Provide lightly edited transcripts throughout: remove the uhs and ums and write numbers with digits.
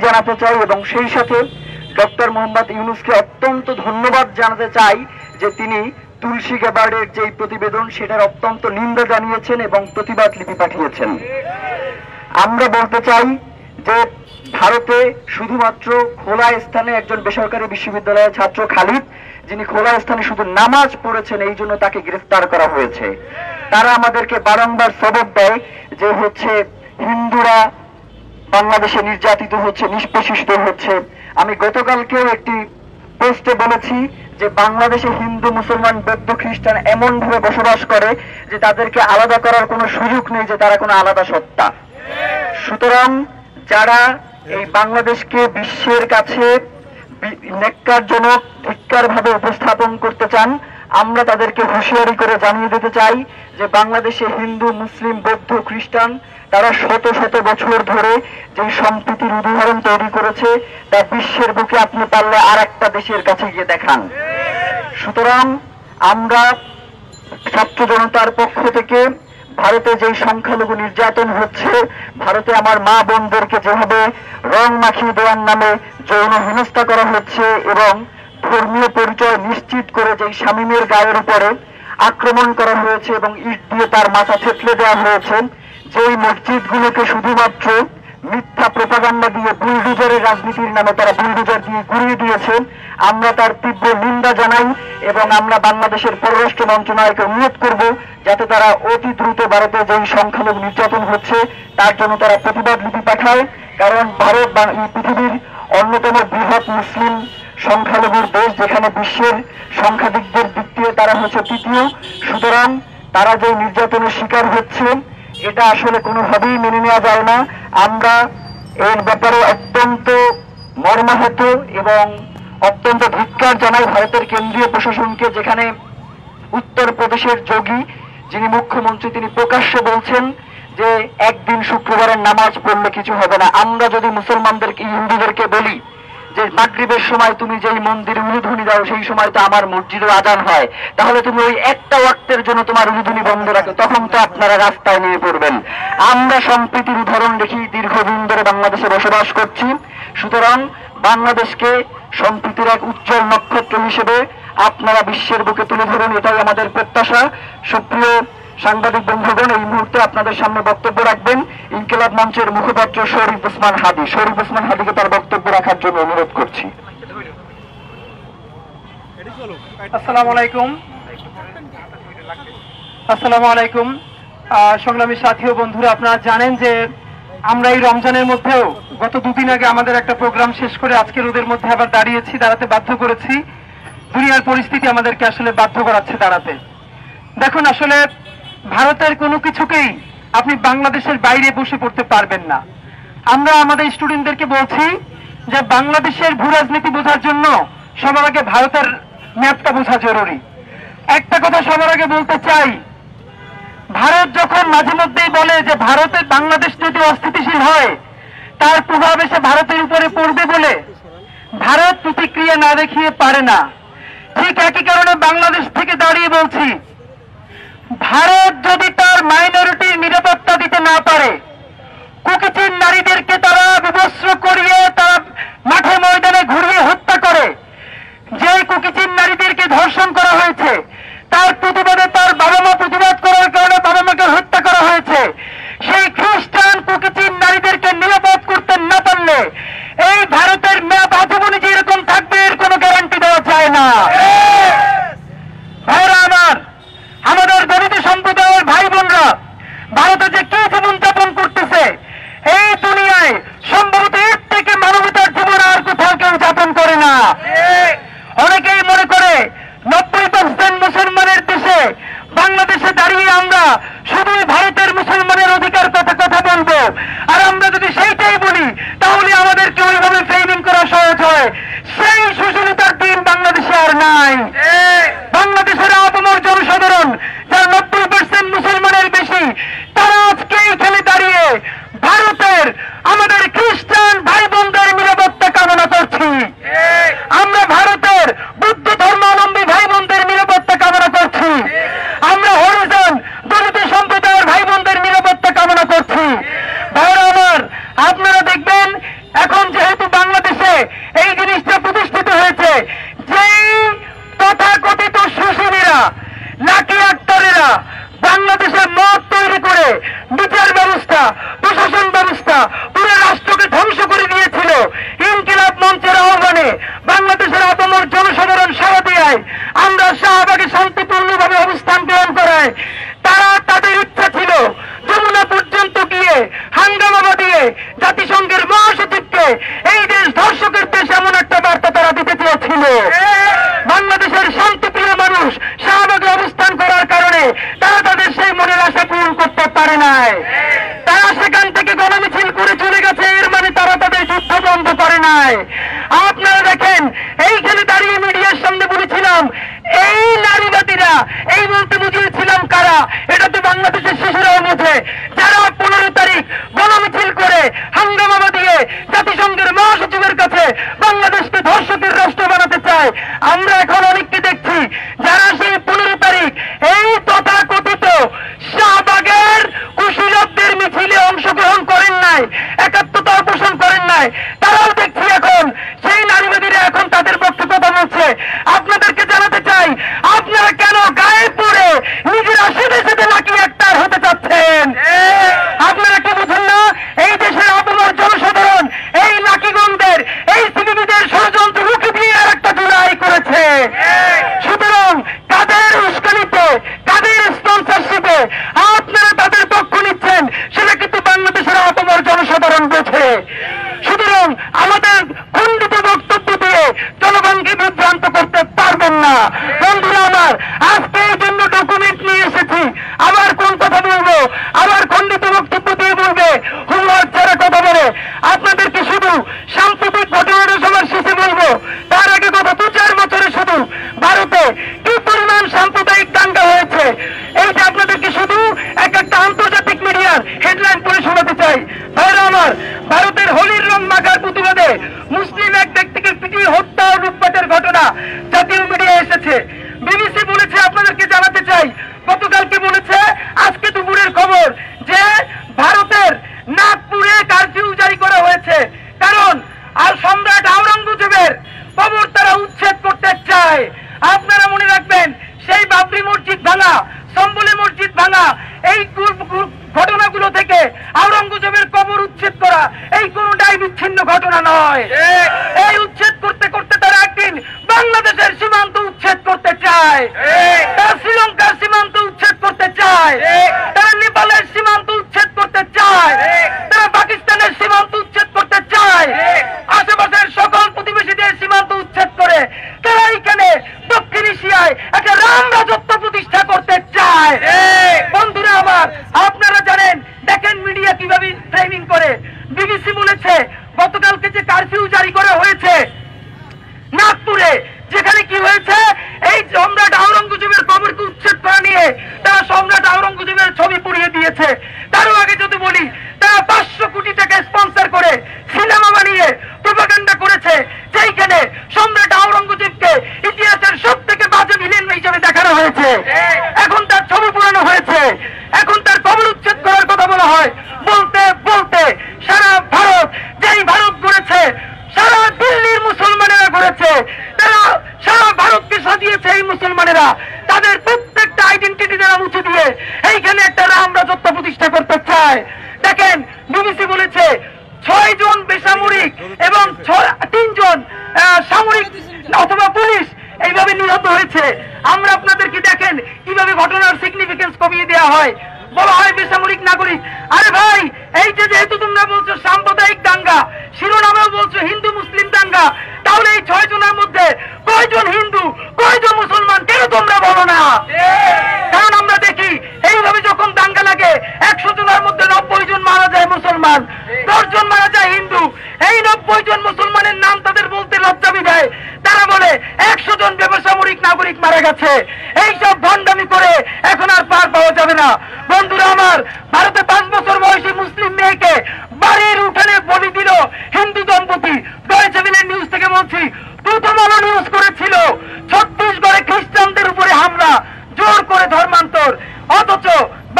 জানাতে চাই এবং সেই সাথে ডক্টর মোহাম্মদ ইউনূসকে অত্যন্ত ধন্যবাদ জানাতে চাই যে তিনি তুলসী গ্যাবার্ডের যে প্রতিবেদন সেটার অত্যন্ত নিন্দা জানিয়েছেন এবং প্রতিবাদ লিপি পাঠিয়েছেন। আমরা বলতে চাই যে ভারতে শুধুমাত্র খোলা স্থানে একজন বেসরকারি বিশ্ববিদ্যালয়ের ছাত্র খালিদ, যিনি খোলা স্থানে শুধু নামাজ পড়েছেন, এই জন্য তাকে গ্রেফতার করা হয়েছে। তারা আমাদেরকে বারংবার সবক দেয় যে হিন্দুরা বাংলাদেশে নির্যাতিত হচ্ছে, নিষ্পেষিত হচ্ছে। আমি গতকালকেও একটি পোস্টে বলেছি যে বাংলাদেশে হিন্দু, মুসলমান, বৌদ্ধ, খ্রিস্টান এমন ভাবে বসবাস করে যে তাদেরকে আলাদা করার কোনো সুযোগ নেই, যে তারা কোনো আলাদা সত্তা। সুতরাং যারা এই বাংলাদেশকে বিশ্বের কাছে ন্যাক্কারজনক, ধিক্কার ভাবে উপস্থাপন করতে চান, আমরা তাদেরকে হুঁশিয়ারি করে জানিয়ে দিতে চাই যে বাংলাদেশে হিন্দু, মুসলিম, বৌদ্ধ, খ্রিস্টান তারা শত শত বছর ধরে যে সম্প্রীতির উদাহরণ তৈরি করেছে তা বিশ্বের বুকে আপনি পারলে আর একটা দেশের কাছে গিয়ে দেখান। সুতরাং আমরা ছাত্র জনতার পক্ষ থেকে ভারতে যে সংখ্যালঘু নির্যাতন হচ্ছে, ভারতে আমার মা বোনদেরকে যেভাবে রং মাখিয়ে দেওয়ার নামে যৌন হেনস্থা করা হচ্ছে এবং ধর্মীয় পরিচয় নিশ্চিত করে যে শামীমের গায়ের উপরে আক্রমণ করা হয়েছে এবং ইট দিয়ে তার মাথা থেতলে দেওয়া হয়েছে, যেই মসজিদগুলোকে শুধুমাত্র মিথ্যা প্রোপাগান্ডা দিয়ে বুলডোজারের রাজনীতির নামে তারা বুলডোজার দিয়ে ঘুরিয়ে দিয়েছে, আমরা তার তীব্র নিন্দা জানাই এবং আমরা বাংলাদেশের পররাষ্ট্র মন্ত্রণালয়কে অনুরোধ করব যাতে তারা অতি দ্রুত ভারতে যেই সংখ্যালঘু নির্যাতন হচ্ছে তার জন্য তারা প্রতিবাদ লিপি পাঠায়। কারণ ভারত পৃথিবীর অন্যতম বৃহৎ মুসলিম সংখ্যালঘুর দেশ, যেখানে বিশ্বের সংখ্যাধিকদের দিক দিয়ে তারা তৃতীয়। সুতরাং তারা যে নির্যাতনের শিকার হচ্ছে এটা আসলে কোনোভাবেই মেনে নেওয়া যায় না। আমরা এর ব্যাপারে অত্যন্ত মর্মাহত এবং অত্যন্ত ধিক্কার জানাই ভারতের কেন্দ্রীয় প্রশাসনকে, যেখানে উত্তরপ্রদেশের যোগী যিনি মুখ্যমন্ত্রী তিনি প্রকাশ্যে বলছেন যে একদিন শুক্রবারের নামাজ পড়লে কিছু হবে না। আমরা যদি মুসলমানদেরকে, হিন্দুদেরকে বলি যে মাগরিবের সময় তুমি যেই মন্দিরে উলুধ্বনি দাও সেই সময় তো আমার মসজিদে আজান হয়, তাহলে তুমি ওই একটা ওয়াক্তের জন্য তোমার উলুধ্বনি বন্ধ রাখো, তখন তো আপনারা রাস্তায় নিয়ে পড়বেন। আমরা সম্প্রীতির উদাহরণ দেখি দীর্ঘদিন ধরে বাংলাদেশে বসবাস করছি। সুতরাং বাংলাদেশকে সম্প্রীতির এক উজ্জ্বল নক্ষত্র হিসেবে আপনারা বিশ্বের বুকে তুলে ধরুন, এটাই আমাদের প্রত্যাশা। সুপ্রিয় সাংবাদিক বন্ধুগণ, এই মুহূর্তে আপনাদের সামনে বক্তব্য রাখবেন ইনকিলাব মঞ্চের মুখপাত্র শরীফ ওসমান হাদি। শরীফ ওসমান হাদিকে তার বক্তব্য রাখার জন্য অনুরোধ করছি। আসসালামু আলাইকুম। আসসালামু আলাইকুম সংগ্রামী সাথী ও বন্ধুরা, আপনারা জানেন যে আমরা এই রমজানের মধ্যেও গত দুদিন আগে আমাদের একটা প্রোগ্রাম শেষ করে আজকে রোদের মধ্যে আবার দাঁড়াতে বাধ্য করেছি। দুনিয়ার পরিস্থিতি আমাদেরকে আসলে বাধ্য করাচ্ছে দাঁড়াতে। দেখুন, আসলে ভারতের কোনো কিছুকেই আপনি বাংলাদেশের বাইরে বসে পড়তে পারবেন না। আমরা আমাদের স্টুডেন্টদেরকে বলছি যে বাংলাদেশের ভূ রাজনীতি বোঝার জন্য সবার আগে ভারতের ম্যাপটা বোঝা জরুরি। একটা কথা সবার আগে বলতে চাই, ভারত যখন মাঝে মধ্যেই বলে যে ভারতের বাংলাদেশ যদি অস্থিতিশীল হয় তার প্রভাব এসে ভারতের উপরে পড়বে বলে, ভারত প্রতিক্রিয়া না দেখিয়ে পারে না। ঠিক একই কারণে বাংলাদেশ থেকে দাঁড়িয়ে বলছি, ভারত যদি তার মাইনরিটির নিরাপত্তা দিতে না পারে, কুকিচিন নারীদেরকে তারা বিবস্ত্র করিয়ে তারা মাঠে ময়দানে ঘুরিয়ে হত্যা করে, যে কুকিচিন নারীদেরকে ধর্ষণ করা হয়েছে তার প্রতিবাদে তার বাবা মা প্রতিবাদ করার কারণে বাবা মাকে হত্যা করা হয়েছে, সেই খ্রিস্টান কুকিচিন নারীদেরকে নিরাপদ করতে না পারলে এই ভারতের ম্যাপ আজীবন যে এরকম থাকবে এর কোনো গ্যারান্টি দেওয়া যায় না। ভাইরা আমার, আমাদের দলিত সম্প্রদায়ের ভাই বোনরা ভারতে যে কি জীবন যাপন করতেছে, এই দুনিয়ায় সম্ভবত এর থেকে মানবতার জীবন আর কোথাও কেউ যাপন করে না। অনেকেই মনে করে 90% মুসলমানের দেশে বাংলাদেশে দাঁড়িয়ে আমরা শুধুই ভারতের মুসলমানের অধিকার কথা বলবো, আর আমরা যদি সেইটাই বলি তাহলে আমাদেরকে ওইভাবে ফ্রেমিং করা সহজ হয়। সেই সুশীলতার দিন বাংলাদেশে আর নাই। বাংলাদেশের আপামর জনসাধারণ যারা 90% মুসলমানের বেশি, তারা আজকে এখানে দাঁড়িয়ে ভারতের আমাদের খ্রিস্টান ভাই বোনদের নিরাপত্তা কামনা করছি। আমরা ভারতের বুদ্ধ ধর্মাবলম্বী ভাই বোনদের নিরাপত্তা কামনা করছি। আমরা হরিজন দলিত সম্প্রদায়ের ভাই বোনদের নিরাপত্তা কামনা করছি। ভাইরা আমার, আপনারা দেখবেন এখন যেহেতু চায়। আপনারা দেখেন, এইখানে দাঁড়িয়ে মিডিয়ার সামনে বলেছিলাম এই নারীবাদীরা, এই বলতে বুঝিয়েছিলাম কারা, এটা তো বাংলাদেশের শিশুরাও বোঝে, যারা 15 তারিখ গণমিছিল করে হাঙ্গামা দিয়ে জাতিসংঘের মহাসচিবের কাছে বাংলাদেশকে ধর্ষকের রাষ্ট্র বানাতে চায়। আমরা এখন অনেককে দেখছি যারা সেই 15 তারিখ এই তথাকথিত শাহবাগের কুশীলবদের মিছিলে অংশগ্রহণ করেন নাই, একাত্মতা পোষণ করেন নাই, তারাও দেখছি এখন সেই নারীবাদীরা এখন তাদের পক্ষে কথা বলছে। আপনাদেরকে জানাতে চাই, আপনারা কেন গায়ে পড়ে নিজেরা সেদে সেদে নাকি একটার হতে চাচ্ছেন? আপনারা কি বুঝেন না এই দেশের আপামর জনসাধারণ এই নাকিগঞ্জের এই সিভিলিদের ষড়যন্ত্র রুখে দিয়ে আর একটা জুলাই করেছে? সুতরাং কাদের উস্কানিতে, কাদের স্পন্সরশিপে আপনারা তাদের পক্ষ নিচ্ছেন সেটা কিন্তু বাংলাদেশের আপামর জনসাধারণ বোঝে। সুতরাং আমাদের খণ্ডিত বক্তব্য দিয়ে জনগণকে বিভ্রান্ত করতে পারবেন না। বন্ধুরা আমার, আজকে এই জন্য ডকুমেন্ট নিয়ে এসেছি। আবার কোন কথা বলবো, আবার খণ্ডিত বক্তব্য দিয়ে বলবে হুমার যারা কথা বলে। আপনাদেরকে শুধু সাম্প্রতিক ঘটনাটা সবার শেষে বলবো, তার আগে কথা 2-4 বছরে শুধু ভারতে কি পরিমাণ সাম্প্রদায়িক দাঙ্গা হয়েছে এইটা আপনাদেরকে শুধু একটা আন্তর্জাতিক মিডিয়ার হেডলাইন পড়ে শোনাতে চাই। ভাইরা আমার, ভারতের হোলির রং মাখার প্রতিবাদে মুসলিম এক ব্যক্তিকে পিটিয়ে হত্যা ও লুটপাটের ঘটনা জাতীয় মিডিয়া এসেছে। বিবিসি বলেছে, আপনাদেরকে জানাতে চাই, গতকালকে বলেছে আজকে দুপুরের খবর যে ভারতের নাগপুরে কারফিউ জারি করা হয়েছে, কারণ আর সম্রাট আওরঙ্গজেবের কবর তারা উচ্ছেদ করতে চায়। আপনারা মনে রাখবেন, সেই বাবরি মসজিদ ভাঙা, সম্বলি মসজিদ ভাঙা, এই ঘটনাগুলো থেকে আওরঙ্গজেবের কবর উচ্ছেদ করা এই কোনটাই বিচ্ছিন্ন ঘটনা নয়। এই উচ্ছেদ করতে করতে তারা একদিন বাংলাদেশের সীমান্ত উচ্ছেদ করতে চায়, তারা শ্রীলঙ্কার সীমান্ত উচ্ছেদ করতে চায়, তারা নেপালের সীমান্ত উচ্ছেদ করতে চায়, তারা পাকিস্তানের সীমান্ত উচ্ছেদ করতে চায়, আশেপাশের সকল প্রতিবেশীদের সীমান্ত উচ্ছেদ করে তারা এইখানে দক্ষিণ এশিয়ায় একটা রাম রাজত্ব প্রতিষ্ঠা করতে চায়। বন্ধুরা আমার, আপনারা জানেন, দেখেন মিডিয়া কিভাবে ফ্রেমিং করে। বিবিসি বলেছে গতকালকে যে কারফিউ জারি করা হয়েছে নাগপুরে, যেখানে কি হয়েছে, এই সম্রাট আওরঙ্গজেবের কবরকে উচ্ছেদ করা নিয়ে তারা সম্রাট আওরঙ্গজেবের ছবি পুড়িয়ে দিয়েছে। তারও আগে যদি বলি, তারা 500 কোটি টাকা স্পন্সর করে সিনেমা বানিয়ে প্রোপাগান্ডা করেছে, যেইখানে সম্রাট আওরঙ্গজেবকে ইতিহাসের সব থেকে বাজে ভিলেন হিসেবে দেখানো হয়েছে। এখন তার ছবি পুরানো হয়েছে, এখন তার কবর উচ্ছেদ করার কথা বলা হয়। বলতে বলতে সারা ভারত, যেই ভারত গড়েছে, সারা দিল্লির মুসলমানেরা গড়েছে, তারা সারা ভারতকে সাজিয়েছে এই মুসলমানেরা, তাদের প্রত্যেকটা আইডেন্টিটি তারা মুছে দিয়ে এইখানে একটা রাম রাজত্ব প্রতিষ্ঠা করতে চায়। দেখেন, বিবিসি বলেছে 6 জন বেসামরিক এবং 3 জন সামরিক অথবা পুলিশ এইভাবে নিহত হয়েছে। আমরা আপনাদেরকে দেখেন কিভাবে ঘটনার সিগনিফিকেন্স কমিয়ে দেওয়া হয়, বলা হয় বেসামরিক নাগরিক। আরে ভাই, এই যে যেহেতু তোমরা বলছো সাম্প্রদায়িক দাঙ্গা, শিরোনামেও বলছো হিন্দু মুসলিম দাঙ্গা, তাহলে এই 6 জনের মধ্যে কয়জন হিন্দু, কয়জন মুসলমান, কেন তোমরা বলো না? কারণ আমরা দেখি এইভাবে যখন দাঙ্গা লাগে 100 জনের মধ্যে 90 জন মারা যায় মুসলমান, 10 জন মারা যায় হিন্দু। এই 90 জন মুসলমানের নাম তাদের বলতে লজ্জা দেয়, তারা বলে 100 জন বেসামরিক নাগরিক মারা গেছে। এইসব ভণ্ডামি করে এখন আর পার পাওয়া যাবে না। বন্ধুরা আমার, ভারতে 5 বছর বয়সী মুসলিম মেয়েকে বাড়ির উঠানে বলি দিল হিন্দু দম্পতি। ডয়েচে ভেলে নিউজ থেকে বলছি, প্রথম আলো নিউজ করেছিল ছত্তিশগড়ে খ্রিস্টানদের উপরে হামলা, জোর করে ধর্মান্তর। অথচ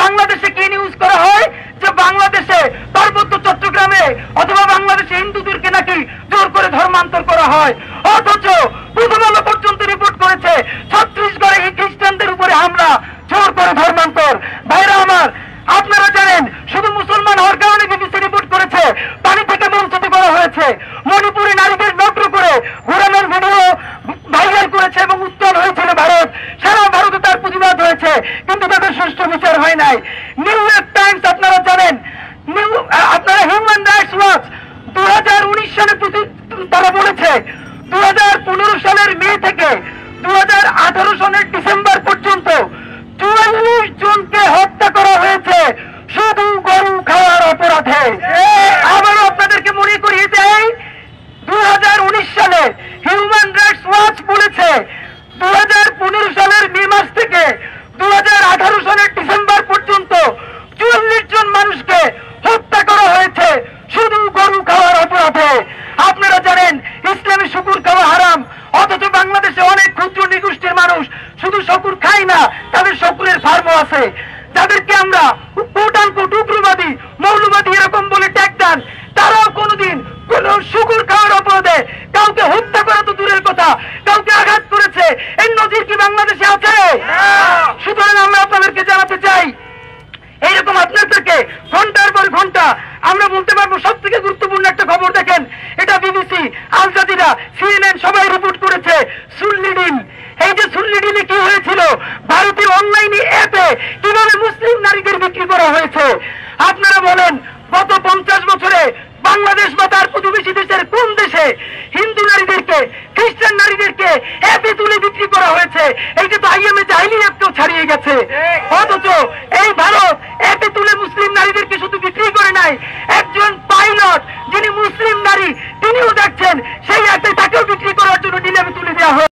বাংলাদেশে কি নিউজ করা হয় যে বাংলাদেশে পার্বত্য চট্টগ্রামে অথবা বাংলাদেশে হিন্দুদেরকে নাকি জোর করে ধর্মান্তর করা হয়। অথচ প্রথম আলো পর্যন্ত রিপোর্ট করেছে ছত্তিশগড়ে খ্রিস্টানদের উপরে হামলা, জোর করে ধর্মান্তর। ভাইরা আমার, আপনারা জানেন, শুধু মুসলমান হওয়ার কারণে বিবিসি রিপোর্ট করেছে পানি থেকে বঞ্চিত করা হয়েছে। মণিপুরে নারীদের নগ্ন করে ঘোরানোর ভিডিও ভাইরাল করেছে এবং উত্তল হয়েছিল ভারত। সারা ভারতে তার প্রতিবাদ হয়েছে, কিন্তু তাদের সুষ্ঠু বিচার হয় নাই। নিউ ইয়র্ক টাইমস, আপনারা জানেন, আপনারা হিউম্যান রাইটস ওয়াচ 2019 সালে তারা বলেছে 2015 সালের মে থেকে 2018 সালের ডিসেম্বর পর্যন্ত 44 জনকে হত্যা করা হয়েছে শুধু গরু খাওয়ার অপরাধে। আবারও আপনাদেরকে মনে করিয়ে দেয়, 2000 ইসলামে শুকুর খাওয়া হারাম, অথচ বাংলাদেশে অনেক ক্ষুদ্র নিগোষ্ঠীর মানুষ শুধু শুকুর খায় না, তাদের শুকুরের ফার্মও আছে, যাদেরকে আমরা কোট আনকোট উগ্রবাদী মৌলবাদী এরকম বলে ট্যাগ দেন, তারাও কোনোদিন কোন শুকুর খাওয়ার অপরাধে কাউকে হত্যা করা তো দূরের কথা, কাউকে আঘাত করেছে এর নজির কি বাংলাদেশে আছে? সুতরাং আমরা আপনাদেরকে জানাতে চাই, এইরকম আপনাদেরকে ঘন্টার পর ঘন্টা আমরা বলতে পারবো সব থেকে গুরুত্বপূর্ণ একটা খবর দেখেন, এটা বিবিসি, আল জাজিরা, সিএনএন সবাই রিপোর্ট করেছে, সুন্নি ডিল। এই যে সুন্নি ডিলে কি হয়েছিল, ভারতীয় অনলাইনে অ্যাপে কিভাবে মুসলিম নারীদের বিক্রি করা হয়েছে। আপনারা বলেন গত 50 বছরে বাংলাদেশ বা তার প্রতিবেশী দেশের কোন দেশে হিন্দু নারীদেরকে খ্রিস্টান নারীদেরকে অ্যাপে তুলে বিক্রি করা হয়েছে? এইটা তো আইএমএ জাহিলি অ্যাপকেও ছাড়িয়ে গেছে। অথচ এই ভারত অ্যাপে তুলে মুসলিম নারীদেরকে শুধু বিক্রি করে নাই, একজন পাইলট যিনি মুসলিম নারী তিনিও দেখছেন